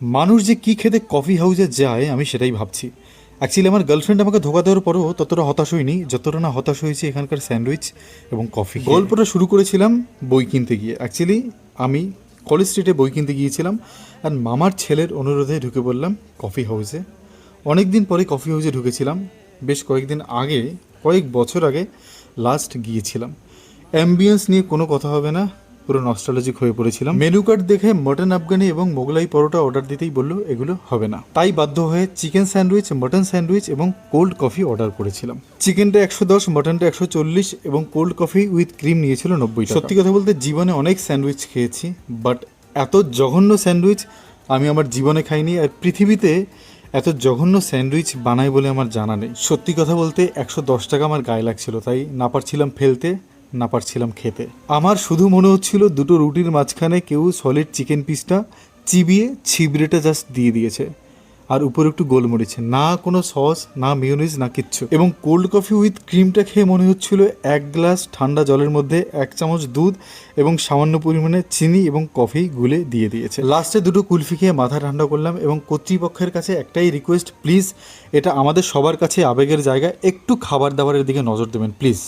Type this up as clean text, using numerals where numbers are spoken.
মানুষ যে কী খেতে কফি হাউসে যায় আমি সেটাই ভাবছি। অ্যাকচুয়ালি আমার গার্লফ্রেন্ড আমাকে ধোকা দেওয়ার পরেও ততটা হতাশ হয়নি যতটা না হতাশ হয়েছে এখানকার স্যান্ডউইচ এবং কফি। গল্পটা শুরু করেছিলাম বই কিনতে গিয়ে। অ্যাকচুয়ালি আমি কলেজ স্ট্রিটে বই কিনতে গিয়েছিলাম আর মামার ছেলের অনুরোধে ঢুকে পড়লাম কফি হাউসে। অনেক দিন পরে কফি হাউসে ঢুকেছিলাম, বেশ কয়েকদিন আগে, কয়েক বছর আগে লাস্ট গিয়েছিলাম। অ্যাম্বিয়েন্স নিয়ে কোনো কথা হবে না, পুরো নস্টালজিক হয়ে পড়েছিলাম। মেনু কার্ড দেখে মটন আফগানি এবং মোগলাই পরোটা অর্ডার দিতেই বললো এগুলো হবে না, তাই বাধ্য হয়ে চিকেন স্যান্ডউইচ, মটন স্যান্ডউইচ এবং কোল্ড কফি অর্ডার করেছিলাম। চিকেনটা 110, মটনটা 140 এবং কোল্ড কফি উইথ ক্রিম নিয়েছিল 90 টাকা। সত্যি কথা বলতে জীবনে অনেক স্যান্ডউইচ খেয়েছি, বাট এত জঘন্য স্যান্ডউইচ আমি আমার জীবনে খাইনি। আর পৃথিবীতে এত জঘন্য স্যান্ডউইচ বানায় বলে আমার জানা নেই। সত্যি কথা বলতে 110 টাকা আমার গায়ে লাগছিল, তাই না পারছিলাম ফেলতে, না পারছিলাম খেতে। আমার শুধু মনে হচ্ছিল দুটো রুটির মাঝখানে কেউ সলিড চিকেন পিসটা চিবিয়ে ছিবড়েটা জাস্ট দিয়ে দিয়েছে, আর উপরে একটু গোলমরিচ, না কোনো সস, না মিউনিজ, না কিচ্ছু। এবং কোল্ড কফি উইথ ক্রিমটা খেয়ে মনে হচ্ছিল 1 গ্লাস ঠান্ডা জলের মধ্যে 1 চামচ দুধ এবং সামান্য পরিমাণে চিনি এবং কফি গুলে দিয়ে দিয়েছে। লাস্টে দুটো কুলফি খেয়ে মাথা ঠান্ডা করলাম এবং কর্তৃপক্ষের কাছে একটাই রিকোয়েস্ট, প্লিজ এটা আমাদের সবার কাছে আবেগের জায়গা, একটু খাবার দাবারের দিকে নজর দেবেন প্লিজ।